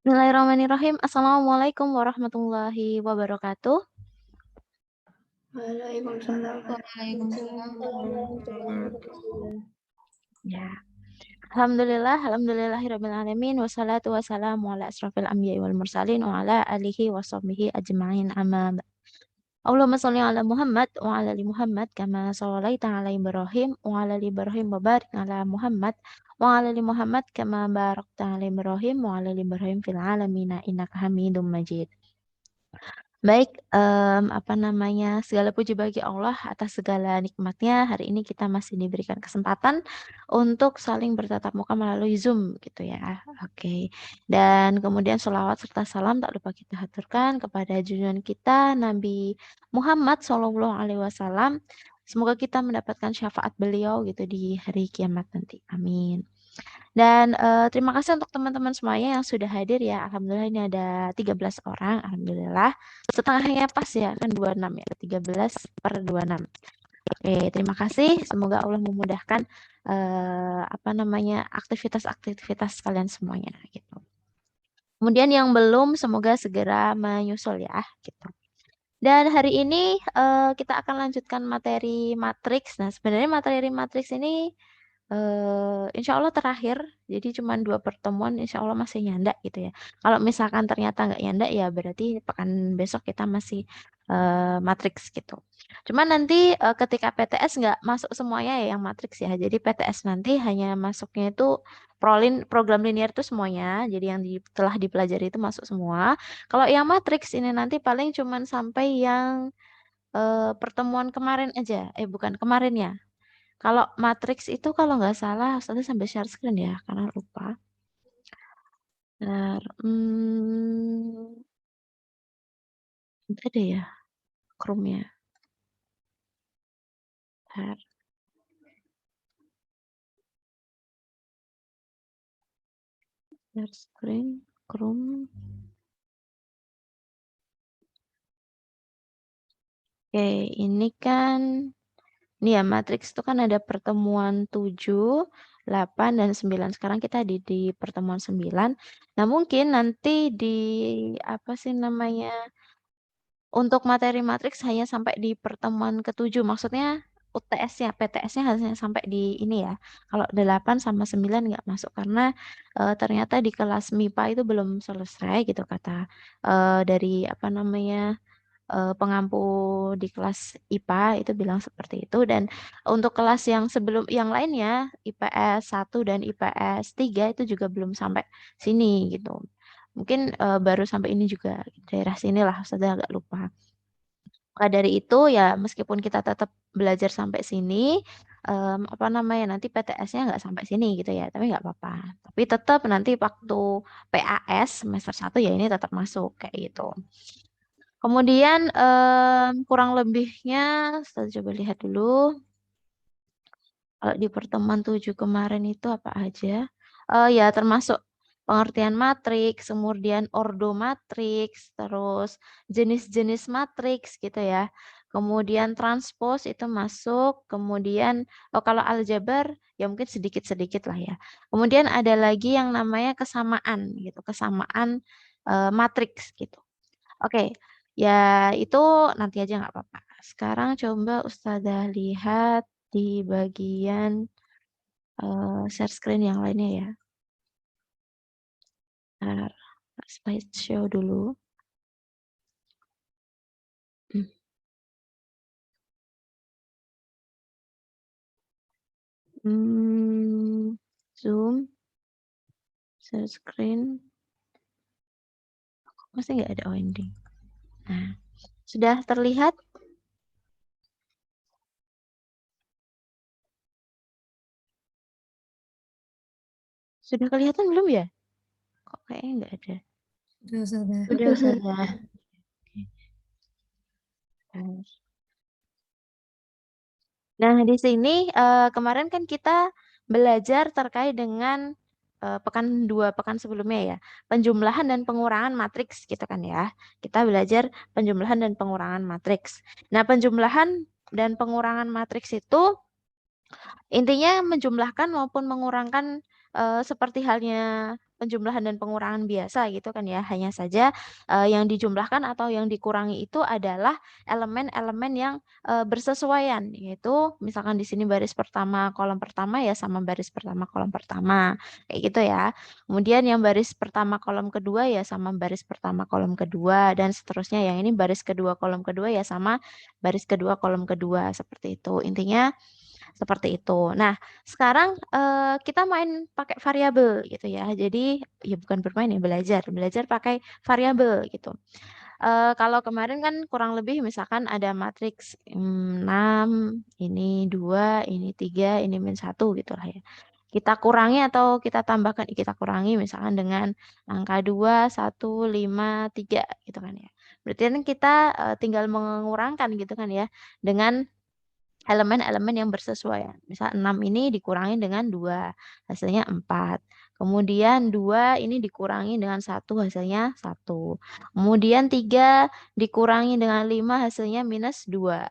Bismillahirrahmanirrahim. Assalamualaikum warahmatullahi wabarakatuh. Waalaikumsalam. Waalaikumsalam warahmatullahi wabarakatuh. Ya. Alhamdulillahirabbil alamin wassalatu wassalamu ala asrofil anbiya'i wal mursalin wa ala alihi washabbihi ajmain amma ba'd. Allahumma sholli ala Muhammad wa ala ali Muhammad kama shallaita ala Ibrahim wa ala ali Ibrahim wa barik ala Muhammad wa ala ali Muhammad kama barakta ala Ibrahim wa ala ali Ibrahim fil alamin innaka Hamidum Majid. Baik, segala puji bagi Allah atas segala nikmatnya. Hari ini kita masih diberikan kesempatan untuk saling bertatap muka melalui Zoom gitu ya. Oke. Dan kemudian sholawat serta salam tak lupa kita haturkan kepada junjungan kita Nabi Muhammad SAW. Semoga kita mendapatkan syafaat beliau gitu di hari kiamat nanti. Amin. Dan terima kasih untuk teman-teman semuanya yang sudah hadir ya. Alhamdulillah ini ada 13 orang. Alhamdulillah. Setengahnya pas ya, kan 26 ya. 13/26. Oke, terima kasih. Semoga Allah memudahkan aktivitas-aktivitas kalian semuanya gitu. Kemudian yang belum semoga segera menyusul ya gitu. Dan hari ini kita akan lanjutkan materi matriks. Nah, sebenarnya materi matriks ini insya Allah terakhir, jadi cuma 2 pertemuan, insya Allah masih nyanda gitu ya. Kalau misalkan ternyata nggak nyanda ya berarti pekan besok kita masih matriks gitu. Cuman nanti ketika PTS nggak masuk semuanya ya yang matriks ya. Jadi PTS nanti hanya masuknya itu program linear itu semuanya. Jadi yang telah dipelajari itu masuk semua. Kalau yang matriks ini nanti paling cuman sampai yang pertemuan kemarin aja. Bukan kemarin ya. Kalau matriks itu kalau nggak salah, Ustazah sampai share screen ya, karena lupa. Bentar, ada ya, Chrome-nya. Bentar. Share screen, Chrome. Oke, ini kan, ini ya matriks itu kan ada pertemuan 7, 8, dan 9. Sekarang kita di pertemuan 9. Nah mungkin nanti di, apa sih namanya, untuk materi matriks hanya sampai di pertemuan ke-7. Maksudnya UTS-nya, PTS-nya hanya sampai di ini ya. Kalau 8 sama 9 nggak masuk karena ternyata di kelas MIPA itu belum selesai gitu kata dari pengampu di kelas IPA itu bilang seperti itu. Dan untuk kelas yang sebelum yang lainnya IPS 1 dan IPS 3 itu juga belum sampai sini gitu. Mungkin baru sampai ini juga daerah sinilah, Ustazah agak lupa. Maka dari itu ya meskipun kita tetap belajar sampai sini, nanti PTS-nya nggak sampai sini gitu ya, tapi nggak apa-apa. Tapi tetap nanti waktu PAS semester 1 ya ini tetap masuk kayak gitu. Kemudian kurang lebihnya, kita coba lihat dulu. Kalau di pertemuan 7 kemarin itu apa aja? Ya termasuk pengertian matriks, kemudian ordo matriks, terus jenis-jenis matriks gitu ya. Kemudian transpose itu masuk, kemudian kalau aljabar ya mungkin sedikit-sedikit lah ya. Kemudian ada lagi yang namanya kesamaan gitu, kesamaan matriks gitu. Oke, ya itu nanti aja nggak apa-apa. Sekarang coba Ustazah lihat di bagian share screen yang lainnya ya. Ntar, slideshow dulu. Zoom, share screen. Masih nggak ada ending. Nah, sudah terlihat? Sudah kelihatan belum ya? Kok kayaknya nggak ada. Sudah, Ustazah. Nah, di sini kemarin kan kita belajar terkait dengan pekan 2 pekan sebelumnya ya, penjumlahan dan pengurangan matriks gitu kan ya. Kita belajar penjumlahan dan pengurangan matriks. Nah, penjumlahan dan pengurangan matriks itu intinya menjumlahkan maupun mengurangkan seperti halnya penjumlahan dan pengurangan biasa gitu kan ya. Hanya saja yang dijumlahkan atau yang dikurangi itu adalah elemen-elemen yang bersesuaian, yaitu misalkan di sini baris pertama kolom pertama ya sama baris pertama kolom pertama kayak gitu ya. Kemudian yang baris pertama kolom kedua ya sama baris pertama kolom kedua dan seterusnya. Yang ini baris kedua kolom kedua ya sama baris kedua kolom kedua seperti itu. Intinya seperti itu. Nah, sekarang kita main pakai variabel gitu ya. Jadi ya bukan bermain ya, belajar pakai variabel gitu. Kalau kemarin kan kurang lebih misalkan ada matriks 6, ini 2, ini 3, ini min 1 gitu lah ya. Kita kurangi atau kita tambahkan, kita kurangi misalkan dengan angka 2, 1, 5, 3 gitu kan ya. Berarti kan kita tinggal mengurangkan gitu kan ya dengan elemen-elemen yang bersesuaian. Misal 6 ini dikurangi dengan 2, hasilnya 4. Kemudian 2 ini dikurangi dengan 1, hasilnya 1. Kemudian 3 dikurangi dengan 5, hasilnya minus 2.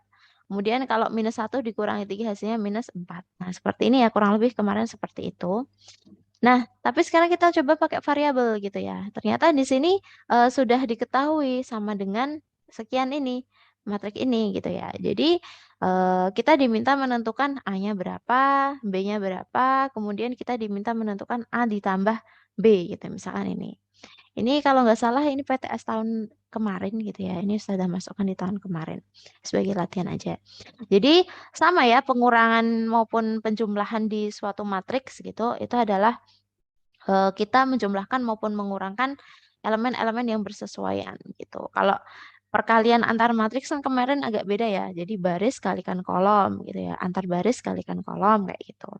Kemudian kalau minus 1 dikurangi 3, hasilnya minus 4. Nah, seperti ini ya, kurang lebih kemarin seperti itu. Nah, tapi sekarang kita coba pakai variabel gitu ya. Ternyata di sini sudah diketahui sama dengan sekian ini, matrik ini gitu ya. Jadi kita diminta menentukan A-nya berapa, B-nya berapa, kemudian kita diminta menentukan A ditambah B gitu misalkan ini. Ini kalau nggak salah ini PTS tahun kemarin gitu ya. Ini sudah masukkan di tahun kemarin sebagai latihan aja. Jadi sama ya pengurangan maupun penjumlahan di suatu matriks gitu itu adalah kita menjumlahkan maupun mengurangkan elemen-elemen yang bersesuaian gitu. Kalau perkalian antar matriks kan kemarin agak beda ya. Jadi baris kalikan kolom gitu ya. Antar baris kalikan kolom kayak gitu.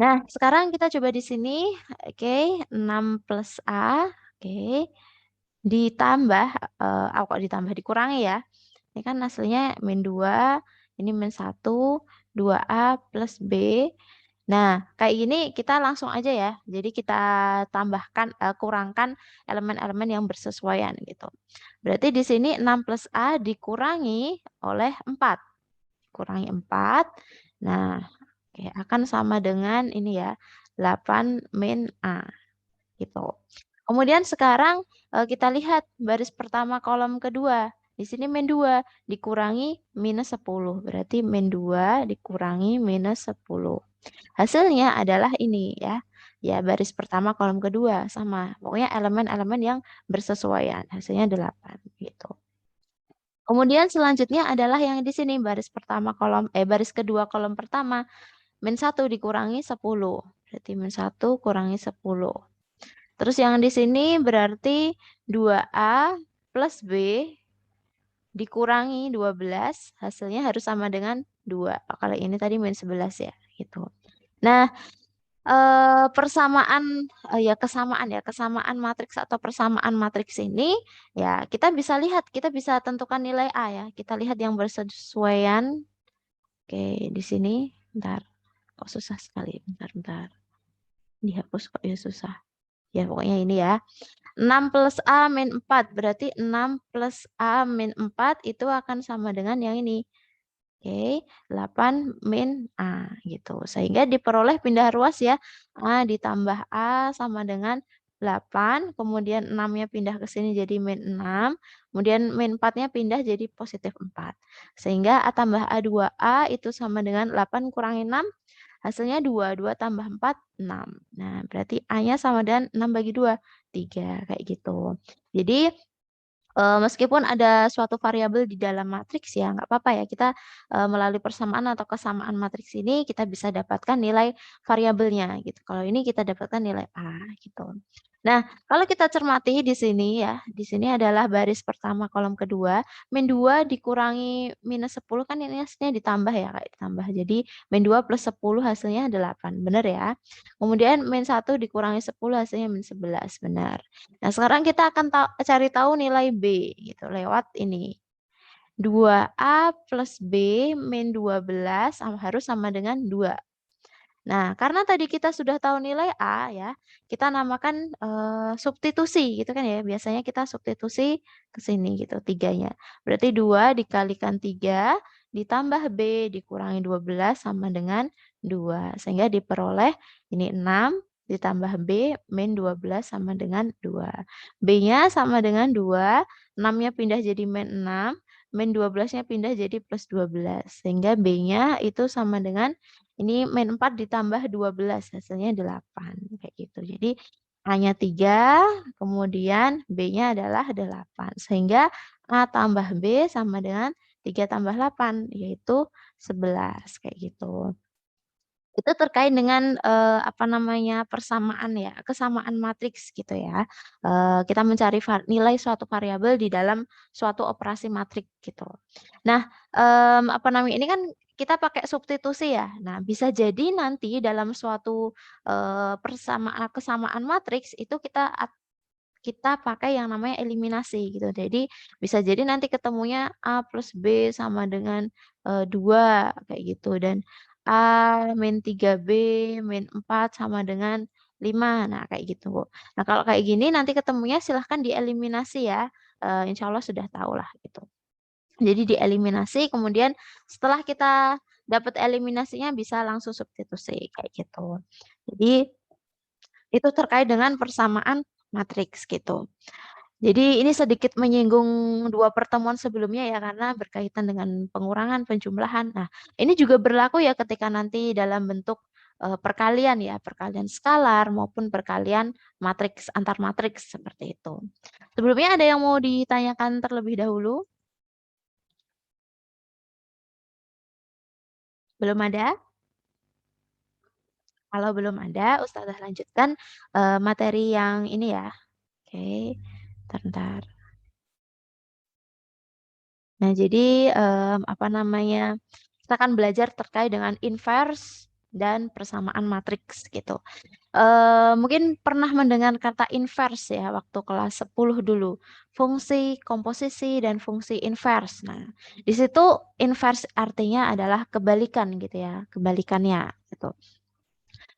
Nah, sekarang kita coba di sini. Oke, 6 plus A. Oke. Ditambah, kok ditambah dikurangi ya. Ini kan hasilnya min 2, ini min 1, 2A plus B. Nah, kayak gini kita langsung aja ya. Jadi kita tambahkan, kurangkan elemen-elemen yang bersesuaian gitu. Berarti di sini 6 plus A dikurangi oleh 4. Kurangi 4. Nah, oke, akan sama dengan ini ya, 8 min A gitu. Kemudian sekarang kita lihat baris pertama kolom kedua. Di sini min 2 dikurangi minus 10. Berarti min 2 dikurangi minus 10. Hasilnya adalah ini ya. Ya, baris pertama kolom kedua sama. Pokoknya elemen-elemen yang bersesuaian. Hasilnya 8 gitu. Kemudian selanjutnya adalah yang di sini baris pertama baris kedua kolom pertama min 1 dikurangi 10. Berarti min 1 kurangi 10. Terus yang di sini berarti 2A plus B dikurangi 12, hasilnya harus sama dengan 2. Kalau ini tadi min 11 ya, gitu. Nah, kesamaan matriks atau persamaan matriks ini ya kita bisa lihat, kita bisa tentukan nilai A ya. Kita lihat yang bersesuaian. Oke, di sini bentar. Kok susah sekali, bentar. Dihapus kok ya susah. Ya pokoknya ini ya. 6 plus A min 4. Berarti 6 plus A min 4 itu akan sama dengan yang ini. Oke, 8 min A gitu. Sehingga diperoleh pindah ruas ya. A ditambah A sama dengan 8. Kemudian 6-nya pindah ke sini jadi min 6. Kemudian min 4-nya pindah jadi positif 4. Sehingga A tambah A 2A itu sama dengan 8 kurangi 6. Hasilnya 2. 2 tambah 4, 6. Nah, berarti A-nya sama dengan 6 bagi 2, 3. Kayak gitu. Jadi, meskipun ada suatu variabel di dalam matriks ya, nggak apa-apa ya. Kita melalui persamaan atau kesamaan matriks ini, kita bisa dapatkan nilai variabelnya gitu. Kalau ini kita dapatkan nilai A gitu. Nah, kalau kita cermati di sini ya, di sini adalah baris pertama kolom kedua, min 2 dikurangi minus 10 kan ini hasilnya ditambah ya, kayak ditambah. Jadi min 2 plus 10 hasilnya 8, benar ya. Kemudian min 1 dikurangi 10 hasilnya min 11, benar. Nah, sekarang kita akan cari tahu nilai B gitu lewat ini. 2A plus B min 12 harus sama dengan 2. Nah, karena tadi kita sudah tahu nilai A ya, kita namakan substitusi gitu kan ya. Biasanya kita substitusi ke sini gitu, 3-nya. Berarti 2 dikalikan 3 ditambah B dikurangi 12 sama dengan 2. Sehingga diperoleh ini 6 ditambah B min 12 sama dengan 2. B-nya sama dengan 2, 6-nya pindah jadi min 6, min 12-nya pindah jadi plus 12. Sehingga B-nya itu sama dengan, ini min 4 ditambah 12, hasilnya 8. Kayak gitu. Jadi A-nya 3, kemudian B-nya adalah 8. Sehingga A tambah B sama dengan 3 tambah 8, yaitu 11. Kayak gitu. Itu terkait dengan apa namanya persamaan ya, kesamaan matriks gitu ya. Kita mencari nilai suatu variabel di dalam suatu operasi matriks gitu. Nah, apa namanya ini kan kita pakai substitusi ya. Nah, bisa jadi nanti dalam suatu kesamaan matriks itu kita pakai yang namanya eliminasi gitu. Jadi bisa jadi nanti ketemunya A plus B sama dengan 2 kayak gitu. Dan A min 3B min 4 sama dengan 5. Nah kayak gitu. Nah kalau kayak gini nanti ketemunya silahkan dieliminasi ya. Insya Allah sudah tahu lah gitu. Jadi dieliminasi kemudian setelah kita dapat eliminasinya bisa langsung substitusi kayak gitu. Jadi itu terkait dengan persamaan matriks gitu. Jadi ini sedikit menyinggung dua pertemuan sebelumnya ya karena berkaitan dengan pengurangan penjumlahan. Nah, ini juga berlaku ya ketika nanti dalam bentuk perkalian ya, perkalian skalar maupun perkalian matriks antar matriks seperti itu. Sebelumnya ada yang mau ditanyakan terlebih dahulu? Belum ada? Kalau belum ada, Ustazah lanjutkan materi yang ini ya. Oke, bentar. Nah, jadi apa namanya? Kita akan belajar terkait dengan inverse dan persamaan matriks gitu. Mungkin pernah mendengar kata inverse ya waktu kelas 10 dulu. Fungsi komposisi dan fungsi inverse. Nah, di situ inverse artinya adalah kebalikan gitu ya, kebalikannya gitu.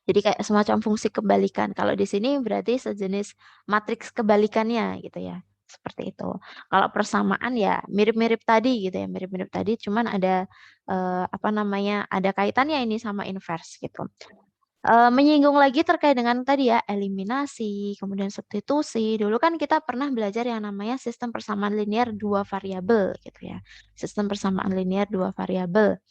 Jadi kayak semacam fungsi kebalikan. Kalau di sini berarti sejenis matriks kebalikannya gitu ya. Seperti itu. Kalau persamaan ya mirip-mirip tadi gitu ya, mirip-mirip tadi cuman ada apa namanya? Ada kaitannya ini sama inverse gitu. Menyinggung lagi terkait dengan tadi ya eliminasi, kemudian substitusi. Dulu kan kita pernah belajar yang namanya sistem persamaan linear dua variabel gitu ya. Sistem persamaan linear dua variabel.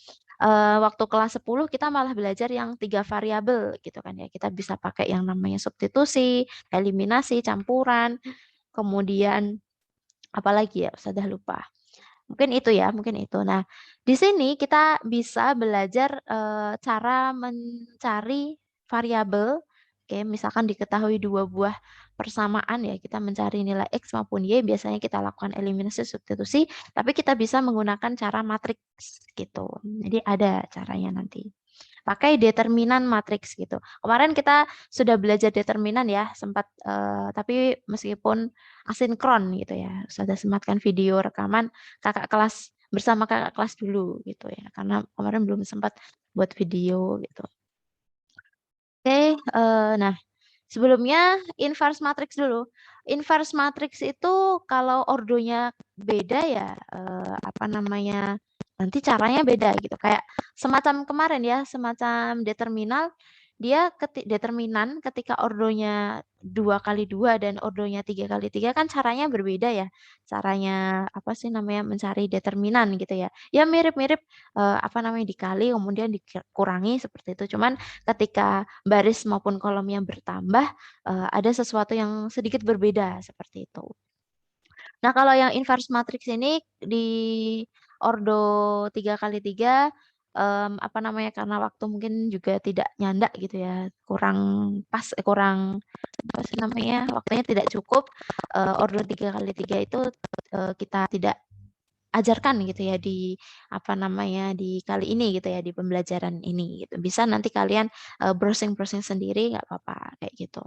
Waktu kelas 10 kita malah belajar yang 3 variabel gitu kan ya. Kita bisa pakai yang namanya substitusi, eliminasi, campuran, kemudian apalagi ya, sudah lupa. Mungkin itu ya, mungkin itu. Nah, di sini kita bisa belajar cara mencari variabel. Oke, misalkan diketahui dua buah persamaan ya, kita mencari nilai X maupun Y, biasanya kita lakukan eliminasi substitusi, tapi kita bisa menggunakan cara matriks gitu. Jadi ada caranya nanti. Pakai determinan matriks gitu. Kemarin kita sudah belajar determinan ya, sempat tapi meskipun asinkron gitu ya. Sudah sematkan video rekaman kakak kelas bersama kakak kelas dulu gitu ya. Karena kemarin belum sempat buat video gitu. Oke, nah sebelumnya inverse matrix dulu. Inverse matrix itu kalau ordonya beda ya apa namanya nanti caranya beda gitu. Kayak semacam kemarin ya, semacam determinal dia determinan ketika ordonya 2 kali 2 dan ordonya 3 kali 3 kan caranya berbeda ya. Caranya apa sih namanya mencari determinan gitu ya. Ya mirip-mirip apa namanya dikali kemudian dikurangi seperti itu. Cuman ketika baris maupun kolom yang bertambah ada sesuatu yang sedikit berbeda seperti itu. Nah, kalau yang inverse matrix ini di ordo 3 kali 3 apa namanya karena waktu mungkin juga tidak nyandak gitu ya, kurang pas, kurang apa sih namanya waktunya tidak cukup. Ordo 3 kali 3 itu kita tidak ajarkan gitu ya di apa namanya di kali ini gitu ya di pembelajaran ini gitu. Bisa nanti kalian browsing-browsing sendiri nggak apa-apa kayak gitu.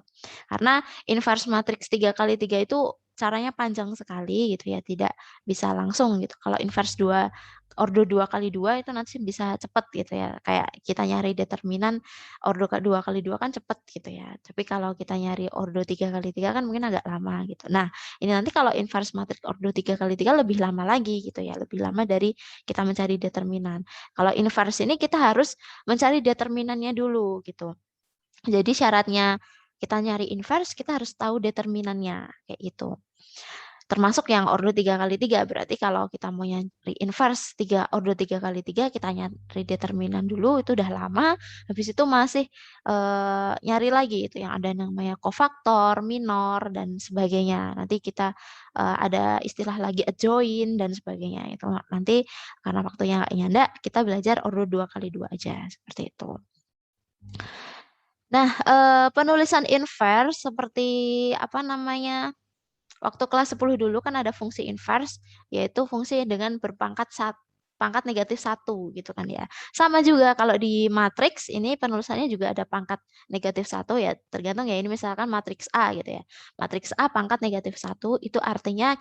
Karena inverse matrix 3 kali 3 itu caranya panjang sekali gitu ya, tidak bisa langsung gitu. Kalau inverse ordo 2 kali 2 itu nanti bisa cepet gitu ya. Kayak kita nyari determinan ordo 2 kali 2 kan cepet gitu ya. Tapi kalau kita nyari ordo 3 kali 3 kan mungkin agak lama gitu. Nah, ini nanti kalau inverse matrix ordo 3 kali 3 lebih lama lagi gitu ya, lebih lama dari kita mencari determinan. Kalau inverse ini kita harus mencari determinannya dulu gitu. Jadi syaratnya kita nyari inverse, kita harus tahu determinannya, kayak gitu. Termasuk yang ordo 3x3, berarti kalau kita mau nyari inverse ordo 3x3, kita nyari determinan dulu, itu udah lama, habis itu masih nyari lagi itu yang ada namanya kofaktor, minor, dan sebagainya. Nanti kita ada istilah lagi adjoint dan sebagainya. Itu nanti karena waktunya nggak nyanda, kita belajar ordo 2x2 aja, seperti itu. Nah, penulisan inverse seperti apa namanya? Waktu kelas 10 dulu kan ada fungsi inverse, yaitu fungsi dengan berpangkat pangkat negatif 1 gitu kan ya. Sama juga kalau di matriks ini penulisannya juga ada pangkat negatif 1 ya, tergantung ya, ini misalkan matriks A gitu ya. Matriks A pangkat negatif 1 itu artinya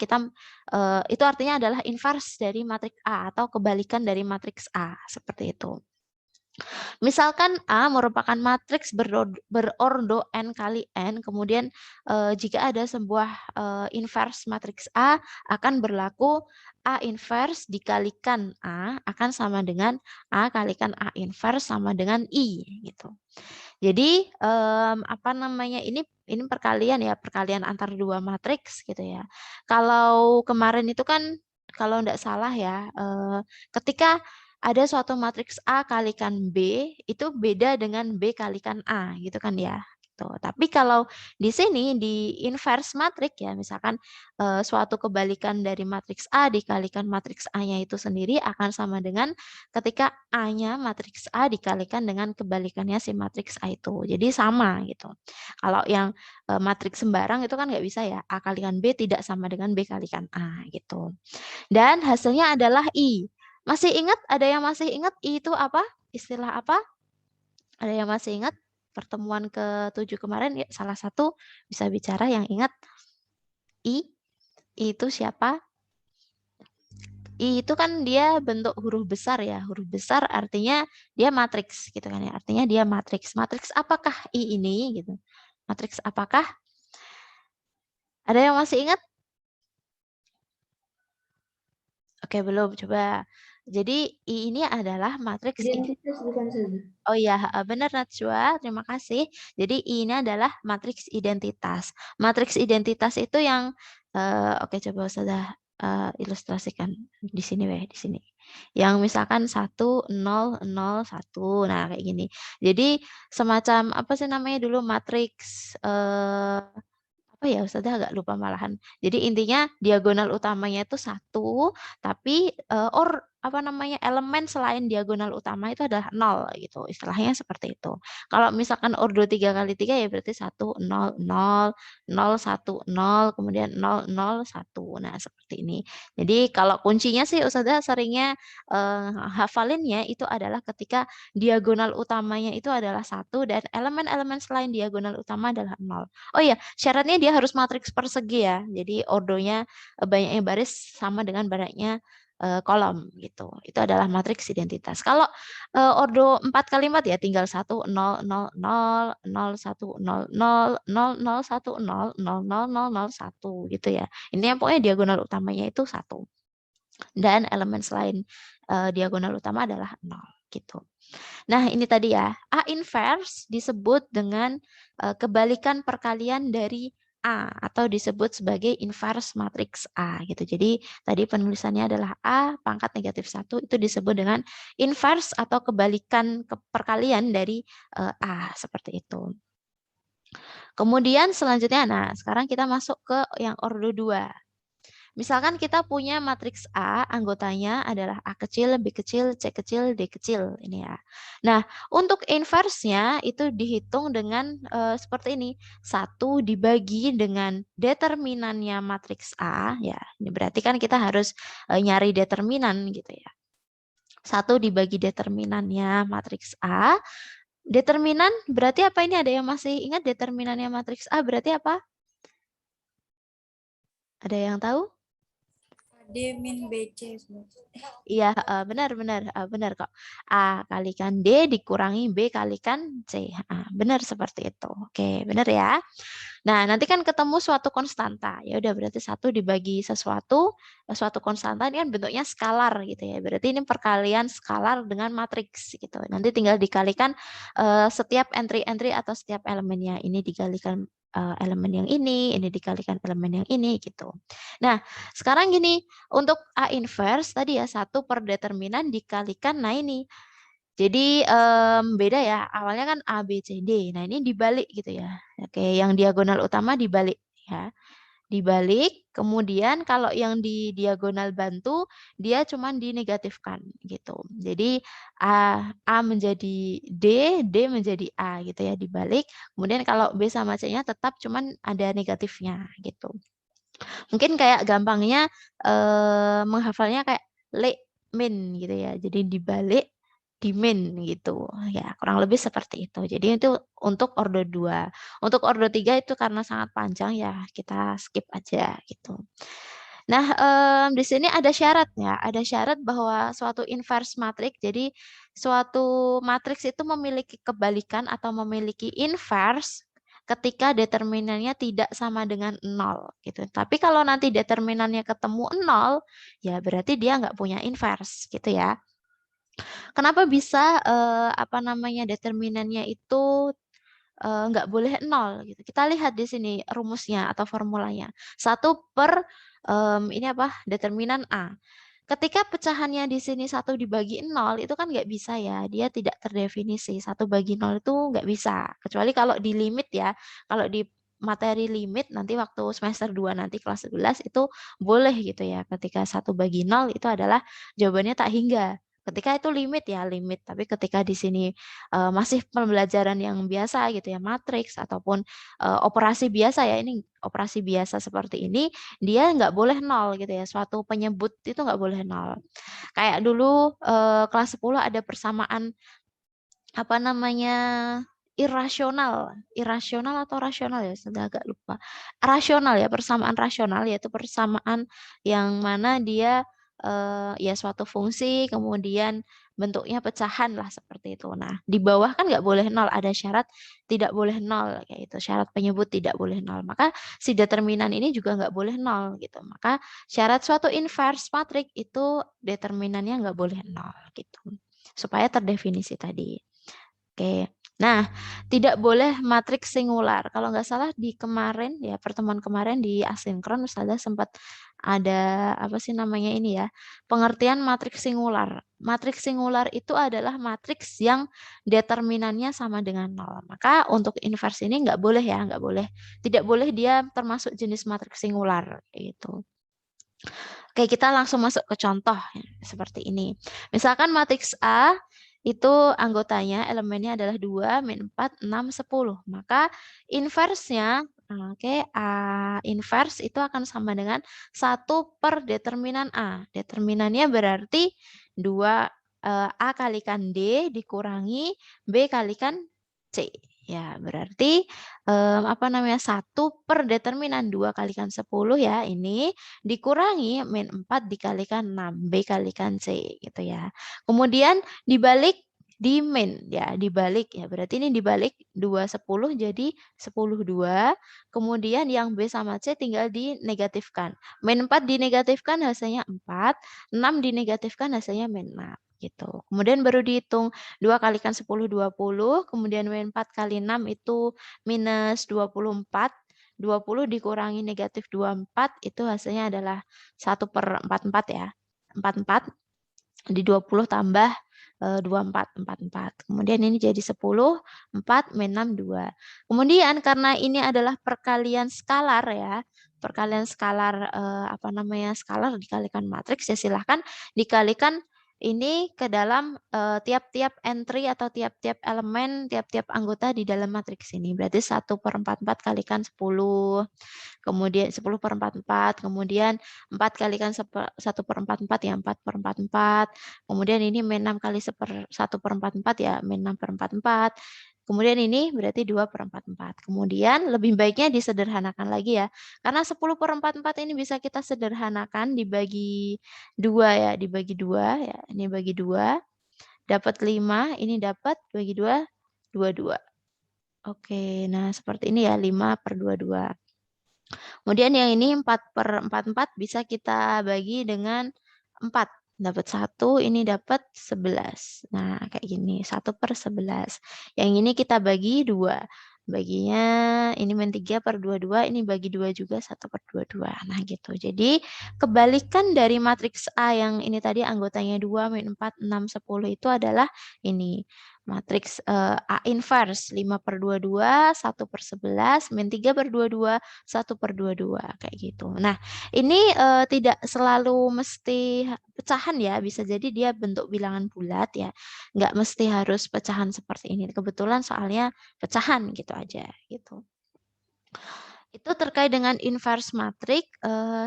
itu artinya adalah inverse dari matriks A atau kebalikan dari matriks A, seperti itu. Misalkan A merupakan matriks berordo n kali n, kemudian jika ada sebuah inverse matriks A akan berlaku A inverse dikalikan A akan sama dengan A kalikan A inverse sama dengan I gitu. Jadi apa namanya, ini perkalian ya, perkalian antar dua matriks gitu ya. Kalau kemarin itu kan kalau enggak salah ya, ketika ada suatu matriks A kalikan B itu beda dengan B kalikan A gitu kan ya. Gitu. Tapi kalau di sini di inverse matriks ya, misalkan suatu kebalikan dari matriks A dikalikan matriks A-nya itu sendiri akan sama dengan ketika A-nya matriks A dikalikan dengan kebalikannya si matriks A itu. Jadi sama gitu. Kalau yang matriks sembarang itu kan nggak bisa ya. A kalikan B tidak sama dengan B kalikan A gitu. Dan hasilnya adalah I. Masih ingat? Ada yang masih ingat I itu apa? Istilah apa? Ada yang masih ingat? Pertemuan ke-7 kemarin ya, salah satu bisa bicara yang ingat I itu siapa? I itu kan dia bentuk huruf besar ya. Huruf besar artinya dia matriks gitu kan ya. Artinya dia matriks. Matriks apakah I ini gitu? Matriks apakah? Ada yang masih ingat? Oke, belum. Coba. Jadi I ini adalah matriks Identitas bukan saja. Oh iya, benar Najwa, terima kasih. Jadi I ini adalah matriks identitas. Matriks identitas itu yang oke, coba sudah ilustrasikan di sini di sini. Yang misalkan 1 0 0 1. Nah, kayak gini. Jadi semacam apa sih namanya dulu matriks apa ya, Ustazah agak lupa malahan. Jadi intinya diagonal utamanya itu 1, tapi apa namanya, elemen selain diagonal utama itu adalah 0 gitu. Istilahnya seperti itu. Kalau misalkan ordo 3x3 ya berarti 1 0 0 0 1 0 kemudian 0 0 1. Nah, seperti ini. Jadi kalau kuncinya sih Ustazah seringnya hafalinnya itu adalah ketika diagonal utamanya itu adalah 1 dan elemen-elemen selain diagonal utama adalah 0. Oh iya, syaratnya dia harus matriks persegi ya. Jadi ordonya banyaknya baris sama dengan banyaknya kolom gitu. Itu adalah matriks identitas. Kalau ordo 4 kalimat ya tinggal 1 0 0 0 0 1 0 0 0 0 1 0 0 0 0 0 1 gitu ya. Ini pokoknya diagonal utamanya itu 1. Dan elemen selain diagonal utama adalah 0 gitu. Nah, ini tadi ya, A inverse disebut dengan kebalikan perkalian dari A atau disebut sebagai inverse matriks A gitu. Jadi tadi penulisannya adalah A pangkat negatif 1 itu disebut dengan inverse atau kebalikan perkalian dari A seperti itu. Kemudian selanjutnya, nah sekarang kita masuk ke yang ordo 2. Misalkan kita punya matriks A, anggotanya adalah A kecil, B kecil, C kecil, D kecil. Ini ya. Nah, untuk inverse-nya itu dihitung dengan seperti ini. 1 dibagi dengan determinannya matriks A. Ya, ini berarti kan kita harus nyari determinan gitu ya. 1 dibagi determinannya matriks A. Determinan berarti apa ini? Ada yang masih ingat determinannya matriks A berarti apa? Ada yang tahu? D min BC. Iya, benar kok. A kalikan D dikurangi B kalikan C. Benar seperti itu. Oke, benar ya. Nah, nanti kan ketemu suatu konstanta. Ya udah berarti 1 dibagi sesuatu, suatu konstanta ini kan bentuknya skalar gitu ya. Berarti ini perkalian skalar dengan matriks gitu. Nanti tinggal dikalikan setiap entry-entry atau setiap elemennya. Ini dikalikan elemen yang ini dikalikan elemen yang ini gitu. Nah, sekarang gini, untuk A inverse tadi ya 1 per determinan dikalikan, nah ini. Jadi beda ya, awalnya kan A, B, C, D. Nah ini dibalik gitu ya. Oke, yang diagonal utama dibalik ya. Dibalik, kemudian kalau yang di diagonal bantu, dia cuman dinegatifkan gitu. Jadi A menjadi D, D menjadi A gitu ya, dibalik. Kemudian kalau B sama C-nya tetap cuman ada negatifnya gitu. Mungkin kayak gampangnya menghafalnya kayak le, min gitu ya. Jadi dibalik dimin gitu ya, kurang lebih seperti itu. Jadi itu untuk ordo 2. Untuk ordo 3 itu karena sangat panjang ya, kita skip aja gitu. Nah, di sini ada syaratnya, ada syarat bahwa suatu inverse matrix, jadi suatu matriks itu memiliki kebalikan atau memiliki inverse ketika determinannya tidak sama dengan 0 gitu. Tapi kalau nanti determinannya ketemu 0, ya berarti dia nggak punya inverse gitu ya. Kenapa bisa apa namanya determinannya itu nggak boleh 0 gitu. Kita lihat di sini rumusnya atau formulanya. 1 per ini apa? Determinan A. Ketika pecahannya di sini 1 dibagi 0 itu kan nggak bisa ya. Dia tidak terdefinisi. 1 bagi 0 itu nggak bisa. Kecuali kalau di limit ya. Kalau di materi limit nanti waktu semester 2 nanti kelas 11 itu boleh gitu ya. Ketika 1 bagi 0 itu adalah jawabannya tak hingga. Ketika itu limit ya limit. Tapi ketika di sini masih pembelajaran yang biasa gitu ya, matriks ataupun operasi biasa ya, ini operasi biasa seperti ini, dia nggak boleh 0 gitu ya, suatu penyebut itu nggak boleh 0. Kayak dulu kelas 10 ada persamaan apa namanya irasional atau rasional ya, sudah agak lupa. Rasional ya, persamaan rasional yaitu persamaan yang mana dia ya suatu fungsi kemudian bentuknya pecahan lah seperti itu. Nah, di bawah kan nggak boleh 0, ada syarat tidak boleh 0 kayak itu, syarat penyebut tidak boleh 0. Maka si determinan ini juga nggak boleh 0 gitu. Maka syarat suatu inverse matrix itu determinannya nggak boleh 0 gitu. Supaya terdefinisi tadi. Oke. Nah, tidak boleh matriks singular. Kalau nggak salah di kemarin ya pertemuan kemarin di asinkron Ustazah sempat ada apa sih namanya ini ya, pengertian matriks singular. Matriks singular itu adalah matriks yang determinannya sama dengan 0. Maka untuk inverse ini nggak boleh ya, nggak boleh. Tidak boleh dia termasuk jenis matriks singular gitu. Oke, kita langsung masuk ke contoh ya, seperti ini. Misalkan matriks A itu anggotanya elemennya adalah 2, min 4, 6, 10. Maka inverse-nya, oke, A inverse itu akan sama dengan 1 per determinan A. Determinannya berarti 2 A kalikan D dikurangi B kalikan C. Ya, berarti apa namanya 1 per determinan 2 kalikan 10 ya ini dikurangi min 4 dikalikan 6 B kalikan C gitu ya. Kemudian dibalik di min ya, dibalik ya. Berarti ini dibalik 2 10 jadi 10 2. Kemudian yang B sama C tinggal dinegatifkan. Min 4 dinegatifkan hasilnya 4, 6 dinegatifkan hasilnya min 6 gitu. Kemudian baru dihitung 2 kalikan 10 20, kemudian min 4 kali 6 itu minus 24. 20 dikurangi negatif 24 itu hasilnya adalah 1 per 44 ya. 44 di 20 tambah 24, 44. Kemudian ini jadi 10, 4, min 6, 2. Kemudian karena ini adalah perkalian skalar ya, perkalian skalar apa namanya skalar dikalikan matriks ya silahkan dikalikan ini ke dalam tiap-tiap entry atau tiap-tiap elemen, tiap-tiap anggota di dalam matriks ini. Berarti 1 per 44 kalikan 10, kemudian 10 per 44, kemudian 4 kalikan 1 per 44 ya 4 per 44, kemudian ini min 6 kali 1 per 44 ya min 6 per 44, kemudian ini berarti 2 per 44. Kemudian lebih baiknya disederhanakan lagi ya, karena 10 per 44 ini bisa kita sederhanakan dibagi 2 ya, dibagi 2 ya, ini bagi 2, dapat 5, ini dapat bagi 2, 22. Oke, nah seperti ini ya, 5/22. Kemudian yang ini 4/4 bisa kita bagi dengan 4. Dapat 1, ini dapat 11. Nah, kayak gini, 1/11. Yang ini kita bagi 2. Baginya ini -3/22, ini bagi 2 juga, 1/22. Nah, gitu. Jadi, kebalikan dari matriks A yang ini tadi anggotanya 2, -4, 6, 10 itu adalah ini. Matriks A inverse 5/22, 1/11, -3/22, 1/22 kayak gitu. Nah, ini tidak selalu mesti pecahan ya, bisa jadi dia bentuk bilangan bulat ya. Nggak mesti harus pecahan seperti ini. Kebetulan soalnya pecahan gitu aja gitu. Itu terkait dengan inverse matrix.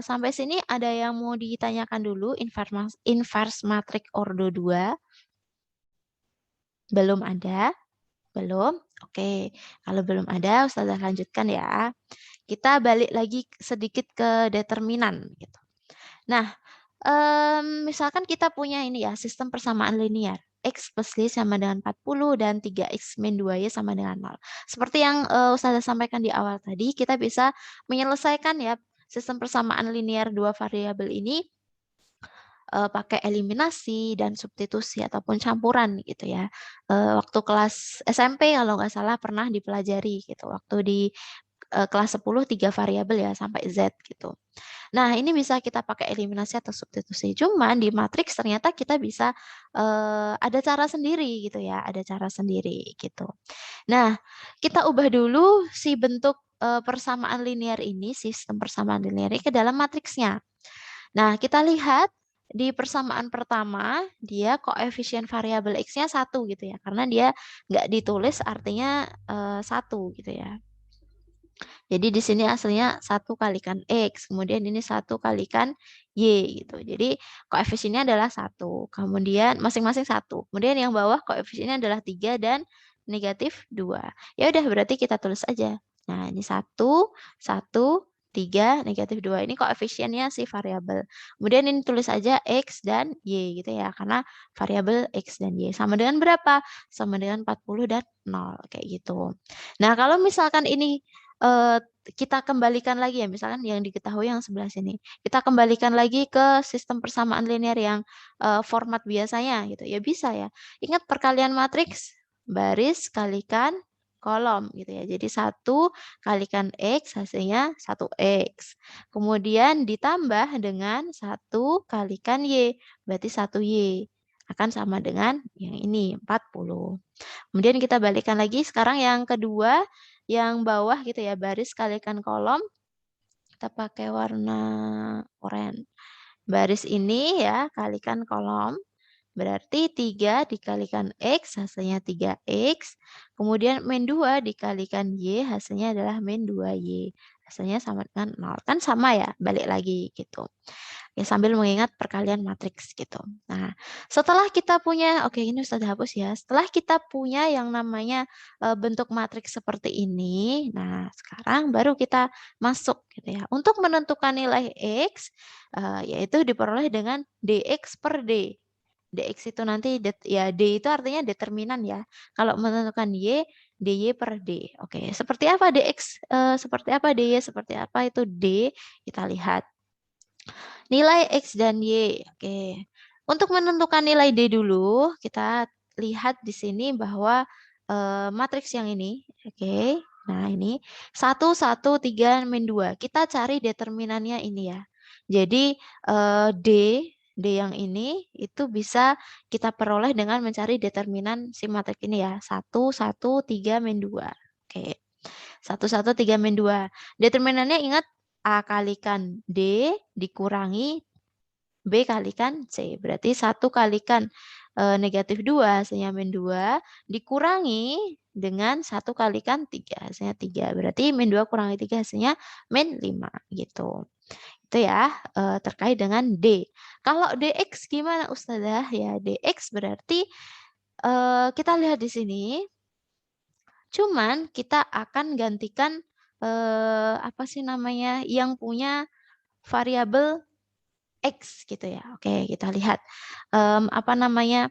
Sampai sini ada yang mau ditanyakan dulu inverse matrix ordo 2? Belum ada? Belum? Oke. Kalau belum ada, Ustazah lanjutkan ya. Kita balik lagi sedikit ke determinan gitu. Nah, misalkan kita punya ini ya, sistem persamaan linear. X plus Y sama dengan 40 dan 3X min 2Y sama dengan 0. Seperti yang Ustazah sampaikan di awal tadi, kita bisa menyelesaikan ya sistem persamaan linear dua variabel ini pakai eliminasi dan substitusi ataupun campuran gitu ya. Waktu kelas SMP kalau nggak salah pernah dipelajari gitu. Waktu di kelas 10 3 variabel ya sampai Z gitu. Nah, ini bisa kita pakai eliminasi atau substitusi. Cuman di matriks ternyata kita bisa ada cara sendiri gitu ya, ada cara sendiri gitu. Nah, kita ubah dulu si bentuk persamaan linear ini, sistem persamaan linear ini ke dalam matriksnya. Nah, kita lihat di persamaan pertama, dia koefisien variabel X-nya 1 gitu ya. Karena dia nggak ditulis artinya 1 gitu ya. Jadi di sini aslinya 1 kalikan X, kemudian ini 1 kalikan Y gitu. Jadi koefisiennya adalah 1, kemudian masing-masing 1. Kemudian yang bawah koefisiennya adalah 3 dan negatif 2. Ya udah berarti kita tulis aja. Nah, ini 1, 1, 3, negatif 2. Ini koefisiennya si variabel. Kemudian ini tulis aja X dan Y gitu ya. Karena variabel X dan Y. Sama dengan berapa? Sama dengan 40 dan 0. Kayak gitu. Nah, kalau misalkan ini kita kembalikan lagi ya, misalkan yang diketahui yang sebelah sini. Kita kembalikan lagi ke sistem persamaan linear yang format biasanya gitu. Ya bisa ya. Ingat perkalian matriks, baris kalikan kolom gitu ya. Jadi 1 kalikan X hasilnya 1X. Kemudian ditambah dengan 1 kalikan Y, berarti 1Y. Akan sama dengan yang ini, 40. Kemudian kita balikan lagi, sekarang yang kedua, yang bawah gitu ya, baris kalikan kolom. Kita pakai warna oranye. Baris ini ya, kalikan kolom. Berarti 3 dikalikan X hasilnya 3X. Kemudian min 2 dikalikan Y hasilnya adalah min 2Y. Hasilnya sama dengan 0. Kan sama ya, balik lagi gitu. Ya, sambil mengingat perkalian matriks gitu. Nah, setelah kita punya, oke ini sudah hapus ya. Setelah kita punya yang namanya bentuk matriks seperti ini, nah sekarang baru kita masuk gitu ya. Untuk menentukan nilai X, yaitu diperoleh dengan dx per d. Dx itu nanti, ya D itu artinya determinan ya. Kalau menentukan Y, dy per D. Oke, seperti apa dx, seperti apa dy, seperti apa itu D, kita lihat. Nilai X dan Y. Oke. Untuk menentukan nilai D dulu, kita lihat di sini bahwa matriks yang ini, oke. Nah, ini 1, 1, 3, min 2. Kita cari determinannya ini ya. Jadi D yang ini itu bisa kita peroleh dengan mencari determinan si matriks ini ya. 1, 1, 3, min 2. Oke. 1, 1, 3, min 2. Determinannya ingat A kalikan D dikurangi B kalikan C. Berarti 1 kalikan negatif 2 hasilnya min 2 dikurangi dengan 1 kalikan 3 hasilnya 3. Berarti min 2 kurangi 3 hasilnya min 5 gitu. Itu ya terkait dengan D. Kalau DX gimana Ustazah? Ya DX berarti kita lihat di sini. Cuman kita akan gantikan apa sih namanya yang punya variabel X gitu ya. Oke, kita lihat apa namanya.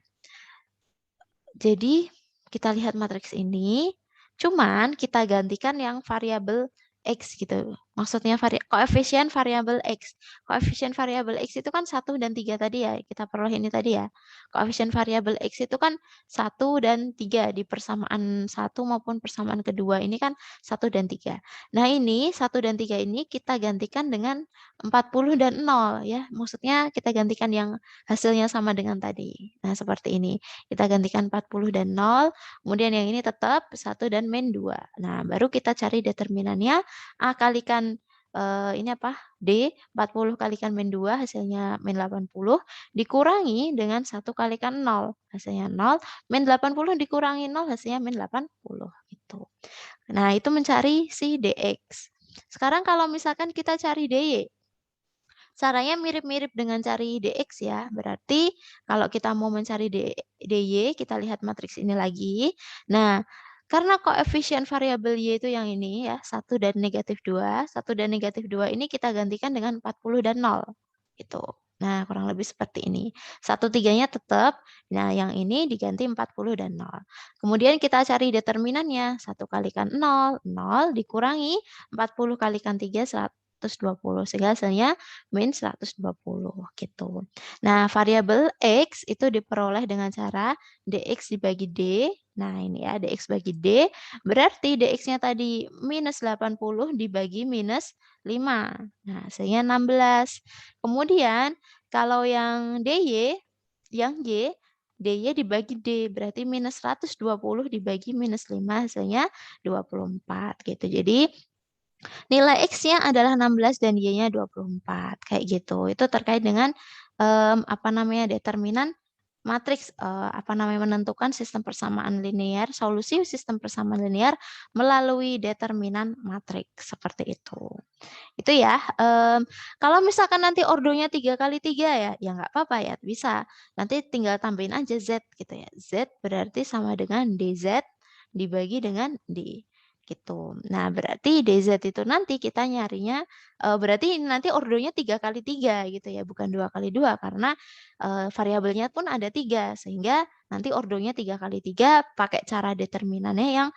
Jadi kita lihat matriks ini. Cuman kita gantikan yang variabel X gitu. Maksudnya koefisien variabel X. Koefisien variabel X itu kan 1 dan 3 tadi ya. Kita peroleh ini tadi ya. Koefisien variabel X itu kan 1 dan 3 di persamaan 1 maupun persamaan kedua. Ini kan 1 dan 3. Nah ini 1 dan 3 ini kita gantikan dengan 40 dan 0 ya. Maksudnya kita gantikan yang hasilnya sama dengan tadi. Nah seperti ini. Kita gantikan 40 dan 0. Kemudian yang ini tetap 1 dan min 2. Nah, baru kita cari determinannya. A kalikan ini apa? D, 40 kalikan min 2, hasilnya min 80, dikurangi dengan 1 kalikan 0, hasilnya 0, min 80 dikurangi 0, hasilnya min 80. Gitu. Nah, itu mencari si DX. Sekarang kalau misalkan kita cari DY, caranya mirip-mirip dengan cari DX ya. Berarti kalau kita mau mencari DY, kita lihat matriks ini lagi. Nah, karena koefisien variabel Y itu yang ini ya, 1 dan negatif 2. 1 dan negatif 2 ini kita gantikan dengan 40 dan 0. Gitu. Nah, kurang lebih seperti ini. 1, 3-nya tetap. Nah, yang ini diganti 40 dan 0. Kemudian kita cari determinannya. 1 kalikan 0, 0 dikurangi 40 kalikan 3, 120. Sehingga hasilnya min 120 gitu. Nah, variabel X itu diperoleh dengan cara DX dibagi D. Nah, ini ya, DX bagi D. Berarti DX-nya tadi minus 80 dibagi minus 5. Nah, hasilnya 16. Kemudian, kalau yang DY, yang Y, DY dibagi D. Berarti minus 120 dibagi minus 5, hasilnya 24. Gitu. Jadi, nilai X-nya adalah 16 dan Y-nya 24. Kayak gitu. Itu terkait dengan apa namanya determinan matriks apa namanya menentukan sistem persamaan linear, solusi sistem persamaan linear melalui determinan matriks seperti itu. Itu ya. Kalau misalkan nanti ordonya 3 kali 3 ya, ya nggak apa-apa ya, bisa. Nanti tinggal tambahin aja Z gitu ya. Z berarti sama dengan DZ dibagi dengan D gitu. Nah, berarti DZ itu nanti kita nyarinya berarti nanti ordonya 3 kali 3 gitu ya, bukan 2 kali 2 karena variabelnya pun ada 3 sehingga nanti ordonya 3 kali 3 pakai cara determinannya yang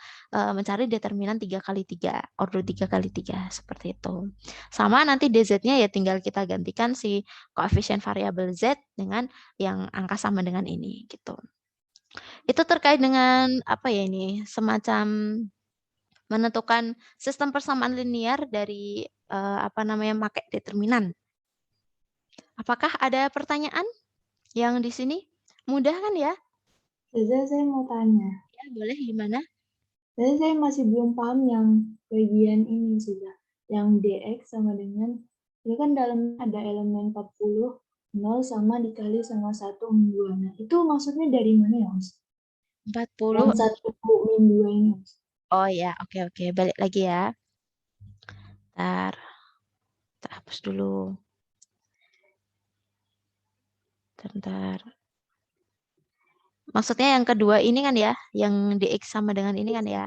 mencari determinan 3 kali 3, ordo 3 kali 3 seperti itu. Sama nanti DZ-nya ya tinggal kita gantikan si koefisien variabel Z dengan yang angka sama dengan ini gitu. Itu terkait dengan apa ya ini semacam menentukan sistem persamaan linear dari apa namanya pakai determinan. Apakah ada pertanyaan yang di sini? Mudah kan ya? Saya mau tanya. Ya, boleh gimana? Saya masih belum paham yang bagian ini sudah. Yang DX sama dengan, ini kan dalam ada elemen 40, 0 sama dikali sama 1 min 2. Nah, itu maksudnya dari mana ya, Mas? 40. Yang 1 min 2 ini, Mas. Oh ya, oke. Balik lagi ya. Ntar, kita hapus dulu. Bentar. Maksudnya yang kedua ini kan ya, yang DX sama dengan ini kan ya.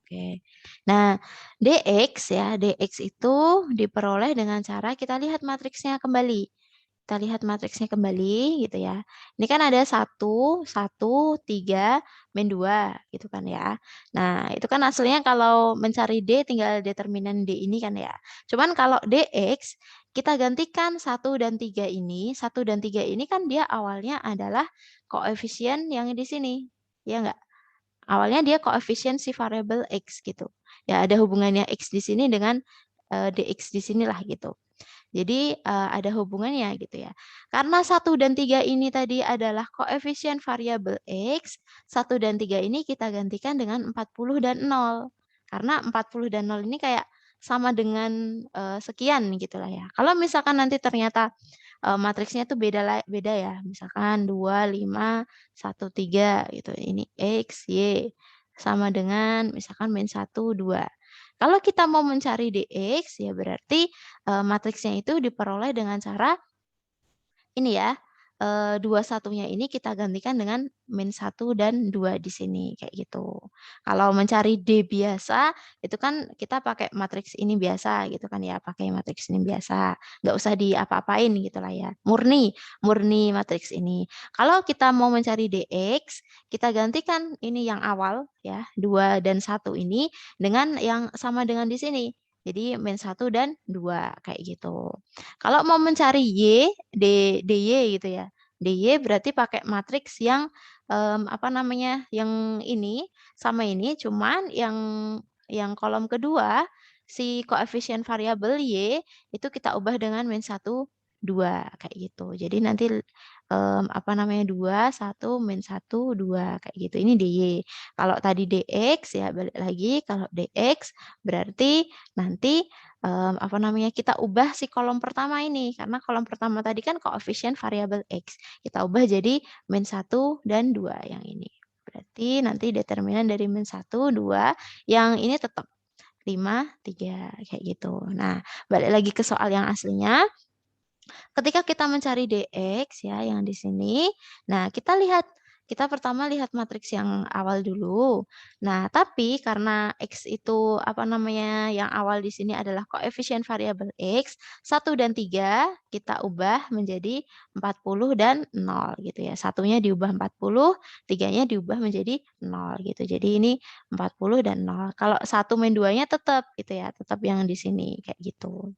Oke. Nah, DX ya, DX itu diperoleh dengan cara kita lihat matriksnya kembali. Kita lihat matriksnya kembali gitu ya. Ini kan ada 1, 1, 3, min 2 gitu kan ya. Nah, itu kan hasilnya kalau mencari D tinggal determinan D ini kan ya. Cuman kalau DX kita gantikan 1 dan 3 ini. 1 dan 3 ini kan dia awalnya adalah koefisien yang di sini. Ya enggak? Awalnya dia koefisien si variabel X gitu. Ya ada hubungannya X di sini dengan DX di sinilah gitu. Jadi ada hubungannya gitu ya. Karena 1 dan 3 ini tadi adalah koefisien variabel X, 1 dan 3 ini kita gantikan dengan 40 dan 0. Karena 40 dan 0 ini kayak sama dengan sekian gitu lah ya. Kalau misalkan nanti ternyata matriksnya itu beda ya. Misalkan 2, 5, 1, 3 gitu. Ini X, Y sama dengan misalkan min 1, 2. Kalau kita mau mencari DX, ya berarti matriksnya itu diperoleh dengan cara ini ya, dua satunya ini kita gantikan dengan min 1 dan 2 di sini kayak gitu. Kalau mencari D biasa itu kan kita pakai matriks ini biasa gitu kan ya, pakai matriks ini biasa. Nggak usah diapa-apain gitu lah ya. Murni matriks ini. Kalau kita mau mencari DX, kita gantikan ini yang awal ya, 2 dan 1 ini dengan yang sama dengan di sini. Jadi min 1 dan 2 kayak gitu. Kalau mau mencari Y, DY gitu ya. DY berarti pakai matriks yang apa namanya? Yang ini sama ini cuman yang kolom kedua si koefisien variabel Y itu kita ubah dengan min 1 2 kayak gitu. Jadi nanti apa namanya 2 1 min 1 2 kayak gitu. Ini DY. Kalau tadi DX ya balik lagi kalau DX berarti nanti apa namanya kita ubah si kolom pertama ini karena kolom pertama tadi kan koefisien variabel X. Kita ubah jadi min 1 dan 2 yang ini. Berarti nanti determinan dari min 1 2 yang ini tetap 5 3 kayak gitu. Nah, balik lagi ke soal yang aslinya. Ketika kita mencari DX ya yang di sini, nah kita pertama lihat matriks yang awal dulu. Nah, tapi karena X itu apa namanya yang awal di sini adalah koefisien variabel X, 1 dan 3 kita ubah menjadi 40 dan 0 gitu ya. Satunya diubah 40, tiganya diubah menjadi 0 gitu. Jadi ini 40 dan 0. Kalau 1 min 2-nya tetap gitu ya, tetap yang di sini kayak gitu.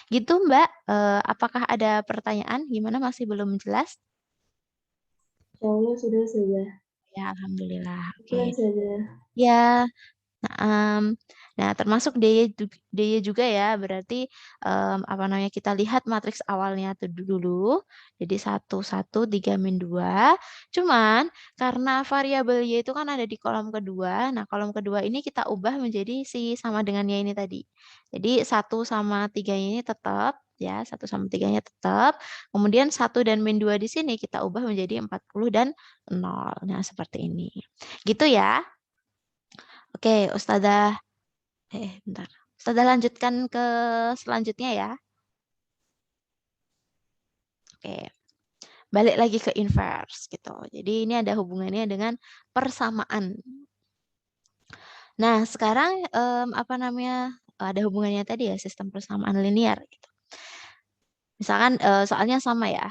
Gitu Mbak, apakah ada pertanyaan? Gimana masih belum jelas? Insya Allah sudah. Ya, alhamdulillah. Oke. Sekian saja. Ya, nah termasuk DY juga ya, berarti apa namanya kita lihat matriks awalnya tuh dulu. Jadi 1 1 3 min 2. Cuman karena variabel Y itu kan ada di kolom kedua. Nah, kolom kedua ini kita ubah menjadi si sama dengannya ini tadi. Jadi 1 sama 3 ini tetap ya, 1 sama 3-nya tetap. Kemudian 1 dan min 2 di sini kita ubah menjadi 40 dan 0. Nah, seperti ini. Gitu ya. Oke, bentar. Ustazah lanjutkan ke selanjutnya ya. Oke, balik lagi ke inverse gitu. Jadi ini ada hubungannya dengan persamaan. Nah, sekarang apa namanya? Ada hubungannya tadi ya sistem persamaan linear gitu. Misalkan soalnya sama ya,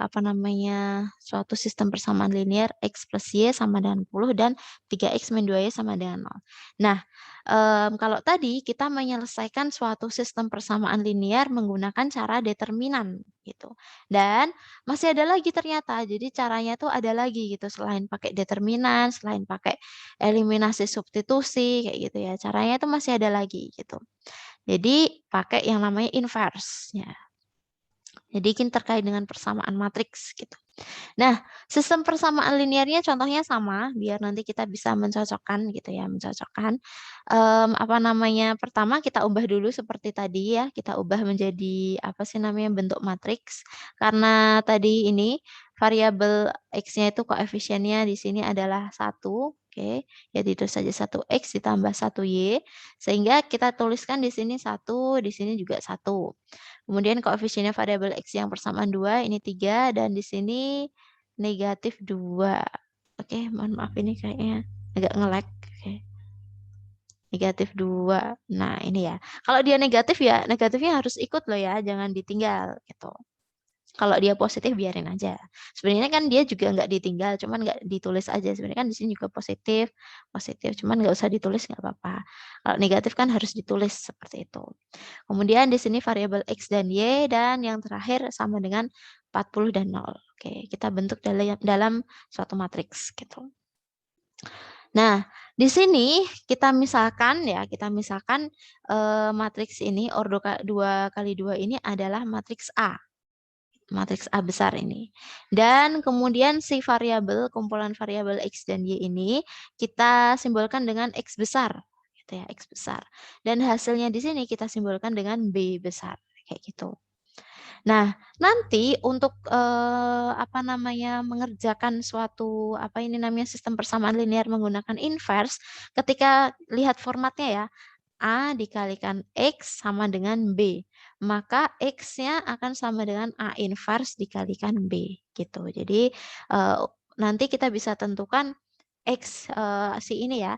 apa namanya suatu sistem persamaan linear X plus Y sama dengan 10 dan 3X min 2Y sama dengan 0. Nah, kalau tadi kita menyelesaikan suatu sistem persamaan linear menggunakan cara determinan gitu. Dan masih ada lagi ternyata, jadi caranya tuh ada lagi gitu selain pakai determinan, selain pakai eliminasi substitusi kayak gitu ya. Caranya itu masih ada lagi gitu. Jadi pakai yang namanya inverse ya. Jadi ini terkait dengan persamaan matriks gitu. Nah, sistem persamaan linearnya contohnya sama, biar nanti kita bisa mencocokkan gitu ya, mencocokkan. Apa namanya? Pertama kita ubah dulu seperti tadi ya, kita ubah menjadi apa sih namanya bentuk matriks. Karena tadi ini variabel X-nya itu koefisiennya di sini adalah 1, oke. Ya itu saja 1X ditambah 1Y, sehingga kita tuliskan di sini 1, di sini juga 1. Kemudian koefisiennya variabel X yang persamaan 2, ini 3, dan di sini negatif 2. Oke, mohon maaf ini kayaknya agak nge-lag. Oke. Negatif 2. Nah, ini ya. Kalau dia negatif ya, negatifnya harus ikut loh ya, jangan ditinggal gitu. Kalau dia positif biarin aja. Sebenarnya kan dia juga nggak ditinggal, cuman nggak ditulis aja. Sebenarnya kan di sini juga positif, cuman nggak usah ditulis nggak apa-apa. Kalau negatif kan harus ditulis seperti itu. Kemudian di sini variabel X dan Y dan yang terakhir sama dengan 40 dan 0. Oke, kita bentuk dalam suatu matriks gitu. Nah, di sini kita misalkan matriks ini ordo 2 kali 2 ini adalah matriks A. Matriks A besar ini. Dan kemudian si variabel, kumpulan variabel X dan Y ini kita simbolkan dengan X besar. Gitu ya, X besar. Dan hasilnya di sini kita simbolkan dengan B besar. Kayak gitu. Nah, nanti untuk apa namanya mengerjakan suatu sistem persamaan linear menggunakan inverse, ketika lihat formatnya ya, A dikalikan X sama dengan B. Maka X-nya akan sama dengan A inverse dikalikan B. Gitu. Jadi nanti kita bisa tentukan X si ini ya,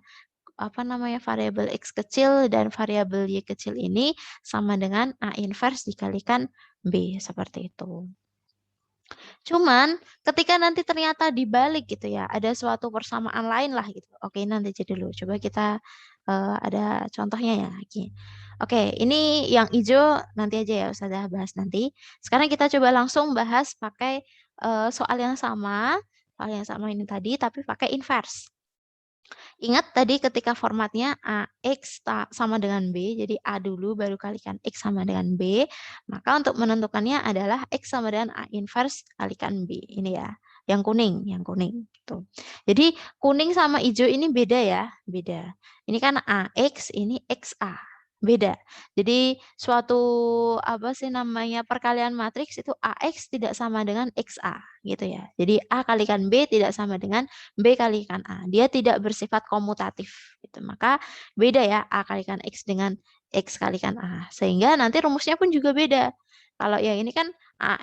apa namanya, variabel X kecil dan variabel Y kecil ini sama dengan A inverse dikalikan B. Seperti itu. Cuman ketika nanti ternyata dibalik gitu ya, ada suatu persamaan lain lah gitu. Oke, nanti jadi dulu. Coba kita ada contohnya ya. Oke, ini yang hijau nanti aja ya Ustazah bahas nanti. Sekarang kita coba langsung bahas pakai soal yang sama. Soal yang sama ini tadi, tapi pakai inverse. Ingat tadi ketika formatnya X sama dengan B, jadi A dulu baru kalikan X sama dengan B, maka untuk menentukannya adalah X sama dengan A inverse kalikan B. Ini ya, yang kuning, Gitu. Jadi kuning sama hijau ini beda ya, beda. Ini kan AX, ini XA. Beda. Jadi suatu apa sih namanya perkalian matriks itu AX tidak sama dengan XA gitu ya. Jadi A kalikan B tidak sama dengan B kalikan A. Dia tidak bersifat komutatif gitu. Maka beda ya A kalikan X dengan X kalikan A. Sehingga nanti rumusnya pun juga beda. Kalau yang ini kan A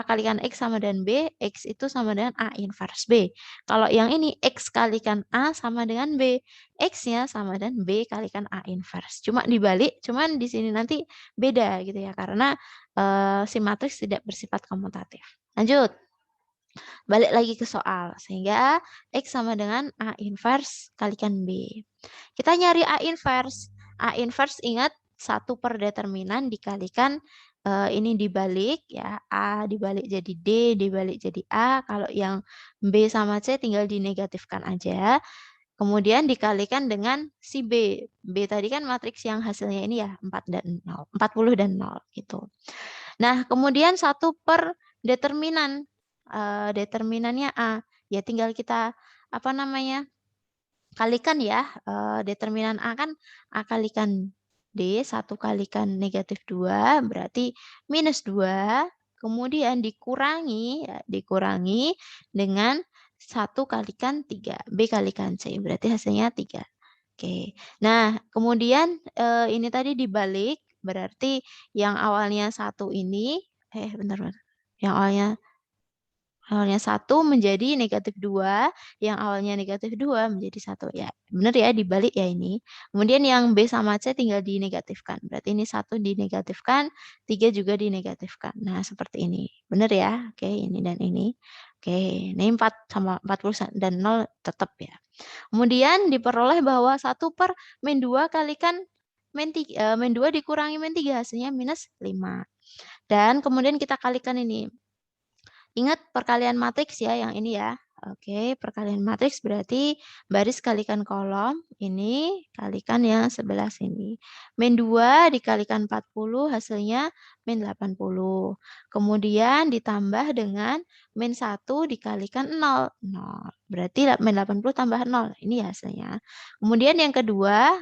kalikan X sama dengan B, X itu sama dengan A inverse B. Kalau yang ini X kalikan A sama dengan B, X-nya sama dengan B kalikan A inverse. Cuma dibalik, cuman di sini nanti beda gitu ya, karena si matriks tidak bersifat komutatif. Lanjut. Balik lagi ke soal. Sehingga X sama dengan A inverse kalikan B. Kita nyari A inverse. A inverse ingat 1 per determinan dikalikan ini dibalik ya. A dibalik jadi D, dibalik jadi A. Kalau yang B sama C tinggal dinegatifkan aja. Kemudian dikalikan dengan si B. B tadi kan matriks yang hasilnya ini ya 4 dan 0, 40 dan 0 gitu. Nah, kemudian 1 per determinan. Determinannya A. Ya tinggal kita apa namanya? Kalikan ya. Determinan A kan A kalikan D, 1 kalikan negatif 2 berarti minus 2. Kemudian dikurangi ya, dikurangi dengan 1 kalikan 3. B kalikan C berarti hasilnya 3. Oke. Nah, kemudian ini tadi dibalik berarti yang awalnya 1 ini bentar. Yang awalnya 1 menjadi negatif 2, yang awalnya negatif 2 menjadi 1 ya. Benar ya dibalik ya ini. Kemudian yang B sama C tinggal dinegatifkan. Berarti ini 1 dinegatifkan, 3 juga dinegatifkan. Nah, seperti ini. Benar ya? Oke, ini dan ini. Oke, ini 4 sama 40 dan 0 tetap ya. Kemudian diperoleh bahwa 1 per min 2 kalikan min 2 dikurangi min 3 hasilnya minus 5. Dan kemudian kita kalikan ini. Ingat perkalian matriks ya yang ini ya. Oke, perkalian matriks berarti baris kalikan kolom, ini kalikan yang sebelah sini. Min 2 dikalikan 40 hasilnya min 80. Kemudian ditambah dengan min 1 dikalikan 0. 0. Berarti min 80 tambah 0. Ini hasilnya. Kemudian yang kedua,